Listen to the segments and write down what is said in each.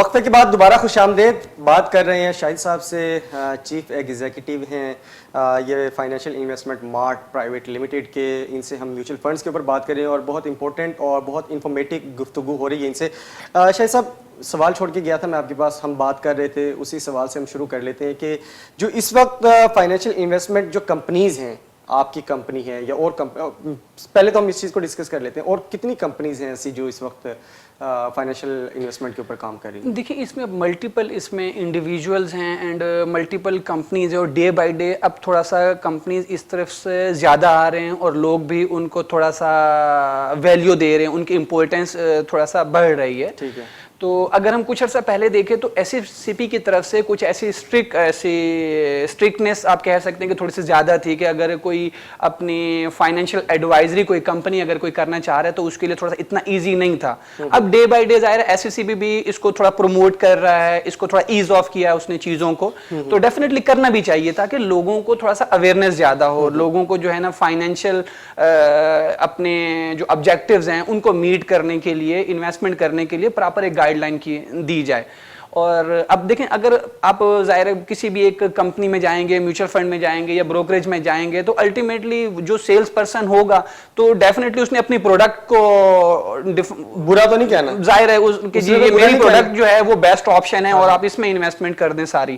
वक्फे के बाद दोबारा खुशामदीद। बात कर रहे हैं शाहिद साहब से, चीफ एग्जीक्यूटिव हैं ये financial investment mart private limited के। इनसे हम म्यूचुअल फंड्स के ऊपर बात कर रहे हैं और बहुत इंपॉर्टेंट और बहुत इंफॉर्मेटिव गुफ्तगू हो रही है इनसे। शाहिद साहब, सवाल छोड़ के गया था मैं आपके पास, हम बात कर रहे थे, उसी सवाल से हम शुरू कर लेते हैं कि जो इस वक्त फाइनेंशियल इन्वेस्टमेंट जो कंपनीज हैं, आपकी कंपनी है या और पहले तो हम इस चीज़ को डिस्कस कर लेते हैं, और कितनी कंपनीज हैं ऐसी जो इस वक्त फाइनेंशियल इन्वेस्टमेंट के ऊपर काम कर रही है? देखिए, इसमें मल्टीपल इसमें इंडिविजुअल्स हैं एंड मल्टीपल कंपनीज है, और डे बाय डे अब थोड़ा सा कंपनीज इस तरफ से ज़्यादा आ रहे हैं और लोग भी उनको थोड़ा सा वैल्यू दे रहे हैं, उनकी इम्पोर्टेंस थोड़ा सा बढ़ रही है। ठीक है। तो अगर हम कुछ अर्सा पहले देखें तो एसएफसीपी की तरफ से कुछ ऐसी स्ट्रिक्टनेस आप कह सकते हैं कि थोड़ी सी ज़्यादा थी कि अगर कोई अपनी फाइनेंशियल एडवाइजरी कोई कंपनी अगर कोई करना चाह रहा है तो उसके लिए थोड़ा सा इतना इजी नहीं था। अब डे बाय डे ज़ाहिर है एसएफसीपी भी इसको थोड़ा प्रमोट कर रहा है, इसको थोड़ा ईज ऑफ किया उसने चीज़ों को, तो डेफिनेटली करना भी चाहिए ताकि लोगों को थोड़ा सा अवेयरनेस ज़्यादा हो, लोगों को जो है ना फाइनेंशियल अपने जो ऑब्जेक्टिव्स हैं उनको मीट करने के लिए, इन्वेस्टमेंट करने के लिए प्रॉपर एक गाइडलाइन की दी जाए। और अब देखें, अगर आप ज़ाहिर है किसी भी एक कंपनी में जाएंगे, म्यूचुअल फंड में जाएंगे या ब्रोकरेज में जाएंगे, तो अल्टीमेटली जो सेल्स पर्सन होगा तो डेफिनेटली उसने अपनी प्रोडक्ट को बुरा तो नहीं कहना, जाहिर है उसके जी ये मेरी प्रोडक्ट जो है वो बेस्ट ऑप्शन है और आप इसमें इन्वेस्टमेंट कर दें सारी।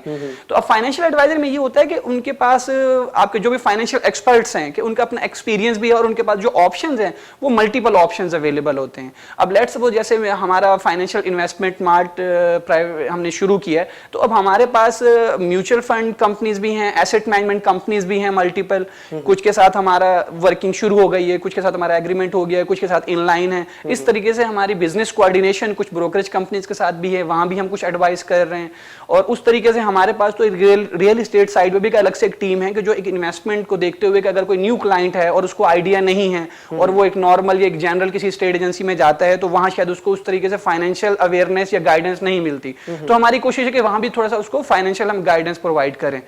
तो अब फाइनेंशियल एडवाइजर में ये होता है कि उनके पास आपके जो भी फाइनेंशियल एक्सपर्ट्स हैं कि उनका अपना एक्सपीरियंस भी है और उनके पास जो ऑप्शंस हैं वो मल्टीपल ऑप्शंस अवेलेबल होते हैं। अब लेट्स सपोज जैसे हमारा फाइनेंशियल इन्वेस्टमेंट मार्ट प्राइवेट हमने शुरू किया है, तो अब हमारे पास म्यूचुअल फंड कंपनीज भी हैं, एसेट मैनेजमेंट कंपनीज भी हैं मल्टीपल, कुछ के साथ हमारा वर्किंग शुरू हो गई है, कुछ के साथ हमारा एग्रीमेंट हो गया है, कुछ के साथ इनलाइन है। इस तरीके से हमारी बिजनेस कोऑर्डिनेशन कुछ ब्रोकरेज कंपनीज के साथ भी है, वहां भी हम कुछ एडवाइस कर रहे हैं। और उस तरीके से हमारे पास तो रियल एस्टेट साइड में भी अलग से एक टीम है कि जो एक इन्वेस्टमेंट को देखते हुए कि अगर कोई न्यू क्लाइंट है और उसको आइडिया नहीं है और वो एक नॉर्मल या एक जनरल किसी स्टेट एजेंसी में जाता है तो वहां शायद उसको उस तरीके से फाइनेंशियल अवेयरनेस या गाइडेंस नहीं मिलती, तो हमारी कोशिश है कि वहां भी थोड़ा सा उसको फाइनेंशियल हम गाइडेंस प्रोवाइड करें।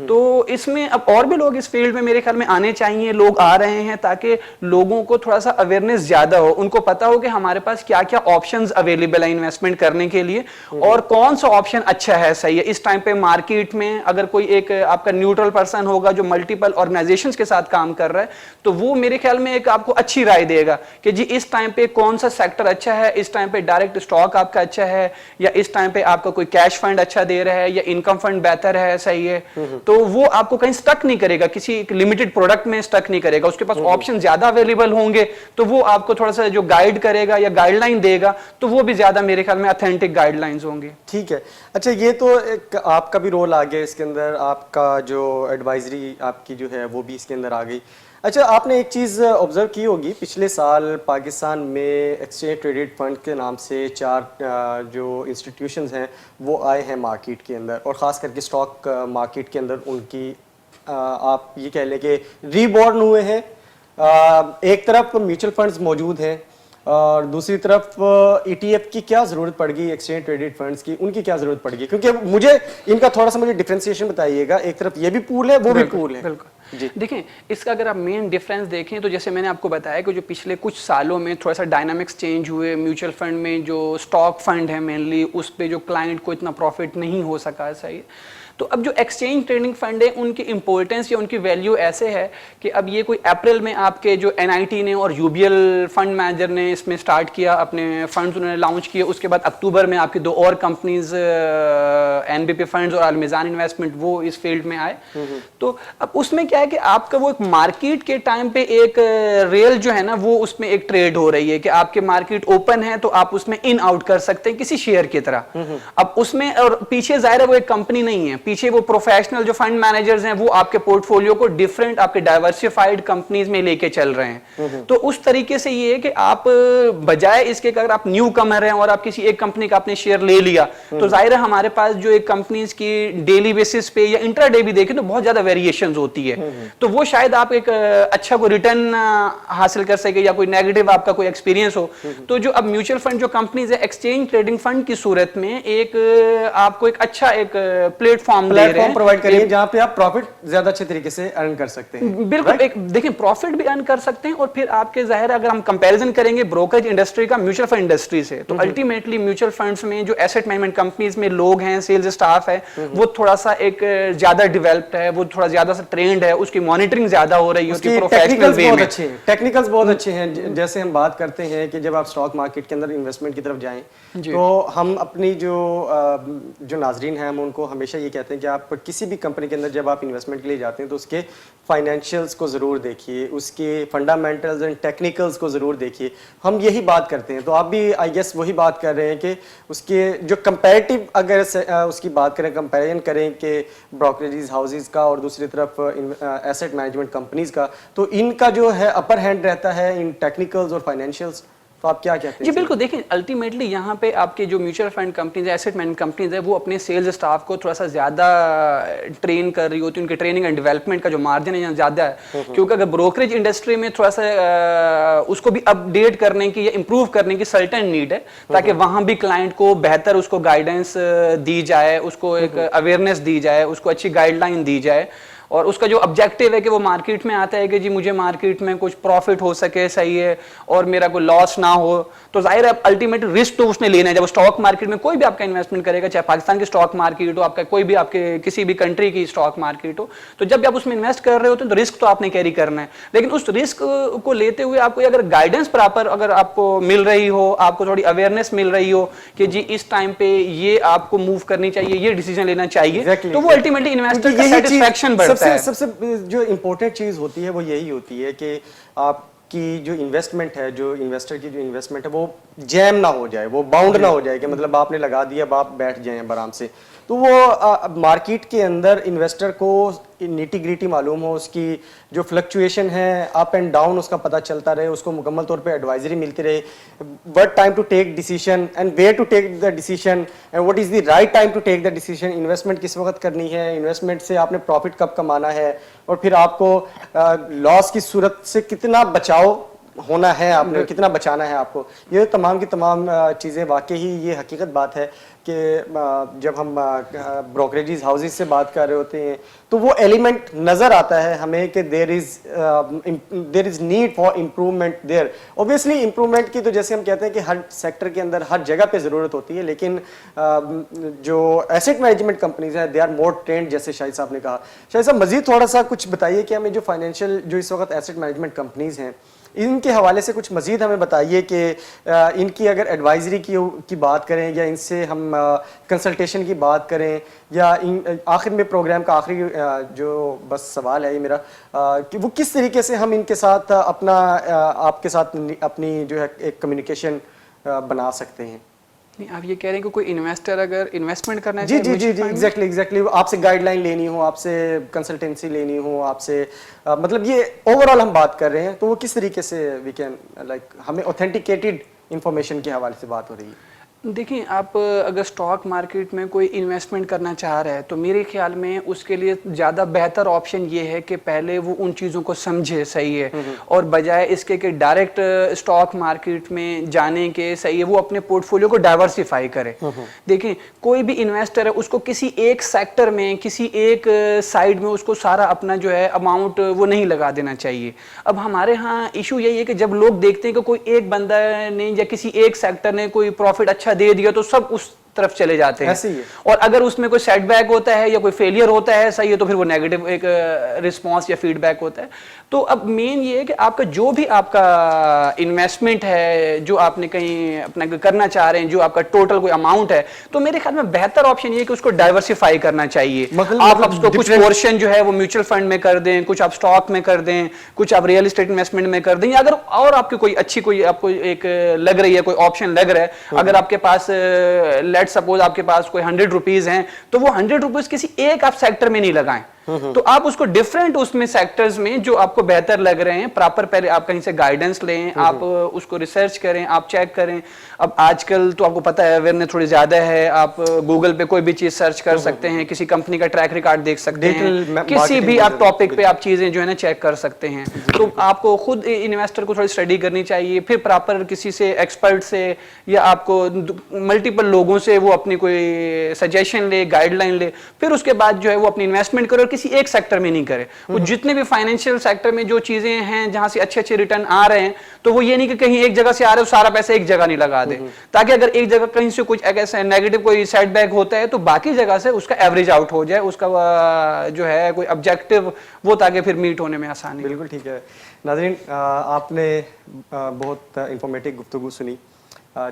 तो इसमें अब और भी लोग इस फील्ड में मेरे ख्याल में आने चाहिए, लोग आ रहे हैं ताकि लोगों को थोड़ा सा अवेयरनेस ज्यादा हो, उनको पता हो कि हमारे पास क्या क्या ऑप्शंस अवेलेबल है इन्वेस्टमेंट करने के लिए और कौन सा ऑप्शन अच्छा है, सही है। इस टाइम पे मार्केट में अगर कोई एक आपका न्यूट्रल पर्सन होगा जो मल्टीपल ऑर्गेनाइजेशंस के साथ काम कर रहा है तो वो मेरे ख्याल में एक आपको अच्छी राय देगा कि जी इस टाइम पे कौन सा सेक्टर अच्छा है, इस टाइम पे डायरेक्ट स्टॉक आपका अच्छा है या इस टाइम पे आपका कोई कैश फंड अच्छा दे रहा है या इनकम फंड बेहतर है, सही है। तो वो आपको कहीं स्टक नहीं करेगा, किसी एक लिमिटेड प्रोडक्ट में स्टक नहीं करेगा, उसके पास ऑप्शन ज्यादा अवेलेबल होंगे तो वो आपको थोड़ा सा जो गाइड करेगा या गाइडलाइन देगा तो वो भी ज्यादा मेरे ख्याल में ऑथेंटिक गाइडलाइंस होंगे। ठीक है। अच्छा, ये तो एक आपका भी रोल आ गया इसके अंदर, आपका जो एडवाइजरी आपकी जो है वो भी इसके अंदर आ गई। अच्छा, आपने एक चीज़ ऑब्जर्व की होगी, पिछले साल पाकिस्तान में एक्सचेंज ट्रेडेड फंड के नाम से 4 जो इंस्टीट्यूशंस हैं वो आए हैं मार्केट के अंदर, और ख़ास करके स्टॉक मार्केट के अंदर उनकी आप ये कह लें कि रीबॉर्न हुए हैं। एक तरफ म्यूचुअल फंड्स मौजूद हैं और दूसरी तरफ ETF की क्या ज़रूरत पड़ गई, एक्सचेंज ट्रेडेड फंड्स की उनकी क्या ज़रूरत पड़ गई? क्योंकि मुझे इनका थोड़ा सा डिफरेंशिएशन बताइएगा, एक तरफ ये भी पूल है वो भी पूल है। बिल्कुल जी। देखें, इसका अगर आप मेन डिफरेंस देखें तो जैसे मैंने आपको बताया कि जो पिछले कुछ सालों में थोड़ा सा डायनामिक्स चेंज हुए, म्यूचुअल फंड में जो स्टॉक फंड है मेनली उस पे जो क्लाइंट को इतना प्रॉफिट नहीं हो सका, सही। तो अब जो एक्सचेंज ट्रेडिंग फंड है उनकी इंपॉर्टेंस या उनकी वैल्यू ऐसे है कि अब ये कोई अप्रैल में आपके जो NIT ने और UBL फंड मैनेजर ने इसमें स्टार्ट किया, अपने फंड्स उन्होंने लॉन्च किए, उसके बाद अक्टूबर में आपकी 2 और कंपनीज NBP फंड्स और अलमिजान इन्वेस्टमेंट वो इस फील्ड में आए। तो अब उसमें क्या है कि आपका वो एक मार्केट के टाइम पे एक रियल जो है ना वो उसमें एक ट्रेड हो रही है कि आपके मार्केट ओपन है तो आप उसमें इन आउट कर सकते हैं किसी शेयर की तरह। अब उसमें और पीछे जाहिर है वो एक कंपनी नहीं है, पीछे वो प्रोफेशनल जो फंड मैनेजर्स हैं वो आपके पोर्टफोलियो को डिफरेंट आपके डाइवर्सिफाइड कंपनीज में लेके चल रहे हैं। तो उस तरीके से ये है कि आप बजाय इसके अगर आप न्यू कमर हैं और आप किसी एक कंपनी का आपने शेयर ले लिया तो जाहिर है हमारे पास जो एक कंपनीज की डेली बेसिस पे या इंट्राडे भी देखें तो बहुत ज्यादा वेरिएशंस होती है, तो वो शायद आप एक अच्छा कोई रिटर्न हासिल कर सके या कोई नेगेटिव आपका कोई एक्सपीरियंस हो। तो जो अब म्यूचुअल फंड जो कंपनीज है एक्सचेंज ट्रेडिंग फंड की सूरत में एक आपको एक अच्छा एक प्लेटफॉर्म प्लेटफॉर्म दे रहे हैं, प्रोवाइड करिए जहां पे आप प्रॉफिट ज्यादा अच्छे तरीके से अर्न कर सकते हैं। बिल्कुल, एक देखिए प्रॉफिट भी अर्न कर सकते हैं, और फिर आपके जाहिर है अगर हम कंपैरिजन करेंगे ब्रोकरेज इंडस्ट्री का म्यूचुअल फंड इंडस्ट्री से, तो अल्टीमेटली म्यूचुअल फंड्स में जो एसेट मैनेजमेंट कंपनीज में लोग हैं, सेल्स स्टाफ है, वो थोड़ा सा एक ज्यादा डेवलप्ड है, वो थोड़ा ज्यादा सा ट्रेंड है, उसकी मॉनिटरिंग ज्यादा हो रही है, उसकी प्रोफेशनल वे में टेक्निकल्स बहुत अच्छे हैं। जैसे हम बात करते हैं कि जब आप स्टॉक मार्केट के अंदर इन्वेस्टमेंट की तरफ जाएं, तो हम अपनी जो नाजरीन हैं हम उनको हमेशा ये कहते हैं कि आप किसी भी कंपनी के अंदर जब आप इन्वेस्टमेंट के लिए जाते हैं तो उसके फाइनेंशियल्स को ज़रूर देखिए, उसके फंडामेंटल्स एंड टेक्निकल्स को ज़रूर देखिए। हम यही बात करते हैं, तो आप भी आई गेस वही बात कर रहे हैं कि उसके जो कंपैरेटिव अगर उसकी बात करें, कंपैरिजन करें कि ब्रोकरेज हाउसेज का और दूसरी तरफ एसेट मैनेजमेंट कंपनीज का, तो इनका जो है अपर हैंड रहता है इन टेक्निकल्स और फाइनेंशियल्स। तो आप क्या कहते हैं? जी बिल्कुल, देखिए अल्टीमेटली यहाँ पे आपके जो म्यूचुअल फंड कंपनीज है, एसेट मैनेजमेंट कंपनीज है, वो अपने सेल्स स्टाफ को थोड़ा सा ज्यादा ट्रेन कर रही होती है, उनके ट्रेनिंग एंड डेवलपमेंट का जो मार्जिन है यहाँ ज्यादा है, क्योंकि अगर ब्रोकरेज इंडस्ट्री में थोड़ा सा उसको भी अपडेट करने की या इंप्रूव करने की सर्टेन नीड है, ताकि वहां भी क्लाइंट को बेहतर उसको गाइडेंस दी जाए, उसको एक अवेयरनेस दी जाए, उसको अच्छी गाइडलाइन दी जाए, और उसका जो ऑब्जेक्टिव है कि वो मार्केट में आता है कि जी मुझे मार्केट में कुछ प्रॉफिट हो सके, सही है, और मेरा कोई लॉस ना हो। तो जाहिर है अल्टीमेट रिस्क तो उसने लेना है। जब स्टॉक मार्केट में कोई भी आपका इन्वेस्टमेंट करेगा, चाहे पाकिस्तान की स्टॉक मार्केट हो, आपका कोई भी आपके किसी भी कंट्री की स्टॉक मार्केट हो, तो जब भी आप उसमें इन्वेस्ट कर रहे होते हैं तो रिस्क तो आपने कैरी करना है, लेकिन उस रिस्क को लेते हुए आपको अगर गाइडेंस प्रॉपर अगर आपको मिल रही हो, आपको थोड़ी अवेयरनेस मिल रही हो कि जी इस टाइम पे ये आपको मूव करनी चाहिए, ये डिसीजन लेना चाहिए, तो वो अल्टीमेटली इन्वेस्टर का सेटिस्फैक्शन बढ़ता है। सबसे जो इंपॉर्टेंट चीज होती है वो यही होती है कि आपकी जो इन्वेस्टमेंट है, जो इन्वेस्टर की जो इन्वेस्टमेंट है वो जैम ना हो जाए, वो बाउंड ना हो जाए कि मतलब आपने लगा दिया अब आप बैठ जाएं आराम से। तो वो मार्केट के अंदर इन्वेस्टर को नीटी ग्रीटी मालूम हो, उसकी जो फ्लक्चुएशन है अप एंड डाउन उसका पता चलता रहे, उसको मुकम्मल तौर पे एडवाइजरी मिलती रहे, what time to take decision and where to take the decision and what is the right time to take the decision. Investment किस वक्त करनी है, इन्वेस्टमेंट से आपने प्रॉफिट कब कमाना है, और फिर आपको लॉस की सूरत से कितना बचाव होना है, आपने कितना बचाना है आपको। ये तमाम की तमाम चीज़ें वाकई ही ये हकीकत बात है कि जब हम ब्रोकरेज हाउसेज से बात कर रहे होते हैं तो वो एलिमेंट नज़र आता है हमें कि there is need for improvement there. Obviously improvement की तो जैसे हम कहते हैं कि हर सेक्टर के अंदर हर जगह पे ज़रूरत होती है, लेकिन जो एसेट मैनेजमेंट कंपनीज हैं दे आर मोर ट्रेंड, जैसे शाहिद साहब ने कहा। शाहिद साहब मज़ीद थोड़ा सा कुछ बताइए कि हमें जो फाइनेंशियल जो इस वक्त एसेट मैनेजमेंट कंपनीज हैं इनके हवाले से कुछ मज़ीद हमें बताइए कि इनकी अगर एडवाइजरी की बात करें या इनसे हम कंसल्टेशन की बात करें, या आखिर में प्रोग्राम का आखिरी जो बस सवाल है ये मेरा कि वो किस तरीके से हम इनके साथ अपना आपके साथ अपनी जो है एक कम्युनिकेशन बना सकते हैं। नहीं, आप ये कह रहे हैं कि कोई इन्वेस्टर अगर इन्वेस्टमेंट करना जी जी जी जी एग्जैक्टली आपसे गाइडलाइन लेनी हो, आपसे कंसल्टेंसी लेनी हो, आपसे मतलब ये ओवरऑल हम बात कर रहे हैं, तो वो किस तरीके से वी कैन लाइक हमें ऑथेंटिकेटेड इंफॉर्मेशन के हवाले से बात हो रही है। देखिए, आप अगर स्टॉक मार्केट में कोई इन्वेस्टमेंट करना चाह रहे हैं तो मेरे ख्याल में उसके लिए ज़्यादा बेहतर ऑप्शन ये है कि पहले वो उन चीज़ों को समझे, सही है, और बजाय इसके कि डायरेक्ट स्टॉक मार्केट में जाने के, सही है, वो अपने पोर्टफोलियो को डाइवर्सिफाई करे। देखिए, कोई भी इन्वेस्टर है उसको किसी एक सेक्टर में, किसी एक साइड में उसको सारा अपना जो है अमाउंट वो नहीं लगा देना चाहिए। अब हमारे यहाँ इशू यही है कि जब लोग देखते हैं कि कोई एक बंदा ने या किसी एक सेक्टर ने कोई प्रॉफिट अच्छा दे दिया तो सब उस तरफ चले जाते हैं। ऐसे ही है। और अगर उसमें कोई सेटबैक होता है या कोई फेलियर होता है, सही है, तो फिर वो नेगेटिव एक रिस्पांस या फीडबैक होता है। तो अब मेन ये है कि आपका जो भी आपका इन्वेस्टमेंट है, जो आपने कहीं अपना करना चाह रहे हैं, जो आपका टोटल कोई अमाउंट है, तो मेरे ख्याल में बेहतर ऑप्शन ये है कि उसको डाइवर्सिफाई करना चाहिए। आप उसको कुछ पोर्शन जो है वो म्यूचुअल फंड में कर दें, कुछ आप स्टॉक में कर दें, कुछ आप रियल एस्टेट इन्वेस्टमेंट में कर दें, या अगर और आपकी कोई अच्छी कोई आपको एक लग रही है, कोई ऑप्शन लग रहा है, अगर आपके पास लेट सपोज आपके पास कोई 100 रुपीज हैं, तो वो 100 रुपीज किसी एक आप सेक्टर में नहीं लगाएं। तो आप उसको डिफरेंट उसमें सेक्टर्स में जो आपको बेहतर लग रहे हैं प्रॉपर, पहले आप कहीं से गाइडेंस लें, आप उसको रिसर्च करें, आप चेक करें। अब आजकल तो आपको पता है अवेयरनेस थोड़ी ज्यादा है, आप गूगल पे कोई भी चीज सर्च कर सकते हैं, किसी कंपनी का ट्रैक रिकॉर्ड देख सकते हैं, किसी भी आप टॉपिक पे आप चीजें जो है ना चेक कर सकते हैं। तो आपको खुद इन्वेस्टर को थोड़ी स्टडी करनी चाहिए, फिर प्रॉपर किसी से एक्सपर्ट से या आपको मल्टीपल लोगों से वो अपनी कोई सजेशन ले, गाइडलाइन ले, फिर उसके बाद जो है वो अपनी इन्वेस्टमेंट करे और किसी एक सेक्टर में नहीं करे। वो जितने भी फाइनेंशियल सेक्टर में जो चीजें हैं जहां से अच्छे अच्छे रिटर्न आ रहे हैं, तो वो ये नहीं कि कहीं एक जगह से आ रहे हो सारा पैसा एक जगह नहीं लगा दे, ताकि अगर एक जगह कहीं से कुछ ऐसा नेगेटिव कोई सेटबैक होता है तो बाकी जगह से उसका एवरेज आउट हो जाए, उसका जो है कोई ऑब्जेक्टिव वो ताकि फिर मीट होने में आसानी। बिल्कुल ठीक है। नाज़रीन, आपने बहुत इंफॉर्मेटिव गुफ्तगू सुनी।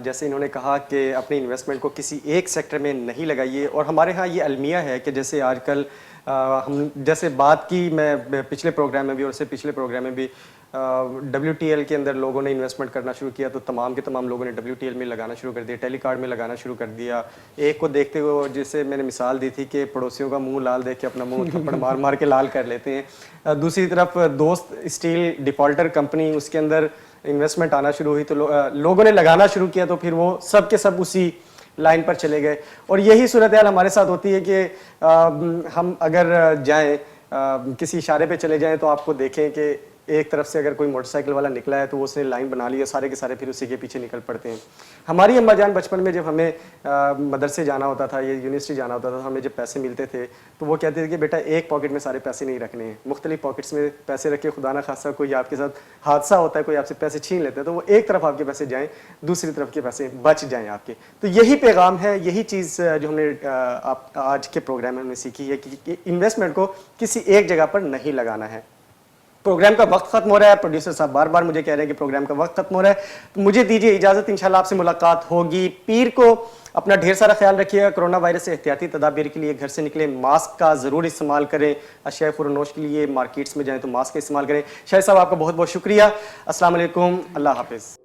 जैसे इन्होंने कहा कि अपनी इन्वेस्टमेंट को किसी एक सेक्टर में नहीं लगाइए, और हमारे यहाँ ये अलमिया है कि जैसे आजकल हम जैसे बात की, मैं पिछले प्रोग्राम में भी और उससे पिछले प्रोग्राम में भी WTL के अंदर लोगों ने इन्वेस्टमेंट करना शुरू किया, तो तमाम के तमाम लोगों ने WTL में लगाना शुरू कर दिया, टेलीकार्ड में लगाना शुरू कर दिया। एक को देखते हुए, जैसे मैंने मिसाल दी थी कि पड़ोसियों का मुंह लाल देख के अपना मुंह थप्पड़ मार मार के लाल कर लेते हैं। दूसरी तरफ दोस्त स्टील डिफॉल्टर कंपनी, उसके अंदर इन्वेस्टमेंट आना शुरू हुई, तो लोगों ने लगाना शुरू किया, तो फिर वो सब के सब उसी लाइन पर चले गए। और यही सूरत हाल हमारे साथ होती है कि हम अगर जाएं, किसी इशारे पे चले जाएं, तो आपको देखें कि एक तरफ से अगर कोई मोटरसाइकिल वाला निकला है तो वो उसने लाइन बना ली है, सारे के सारे फिर उसी के पीछे निकल पड़ते हैं। हमारी अम्मा जान बचपन में जब हमें मदरसे जाना होता था या यूनिवर्सिटी जाना होता था, हमें जब पैसे मिलते थे तो वो कहते थे कि बेटा एक पॉकेट में सारे पैसे नहीं रखने हैं, मुख्तलिफ पॉकेट्स में पैसे रखे, खुदा ना खासा कोई आपके साथ हादसा होता है, कोई आपसे पैसे छीन लेते हैं, तो वो एक तरफ आपके पैसे जाएँ, दूसरी तरफ के पैसे बच जाएँ आपके। तो यही पैगाम है, यही चीज़ जो हमने आप आज के प्रोग्राम में हमने सीखी है कि इन्वेस्टमेंट को किसी एक जगह पर नहीं लगाना है। प्रोग्राम का वक्त खत्म हो रहा है, प्रोड्यूसर साहब बार बार मुझे कह रहे हैं कि प्रोग्राम का वक्त खत्म हो रहा है, तो मुझे दीजिए इजाजत। इंशाल्लाह आपसे मुलाकात होगी पीर को। अपना ढेर सारा ख्याल रखिएगा। कोरोना वायरस से एहतियाती तदाबीर के लिए घर से निकले मास्क का जरूर इस्तेमाल करें। अशिया फ़रोनोश के लिए मार्केट्स में जाएं तो मास्क का इस्तेमाल करें। शाहिद साहब आपका बहुत बहुत शुक्रिया। अस्सलाम वालेकुम, अल्लाह हाफिज़।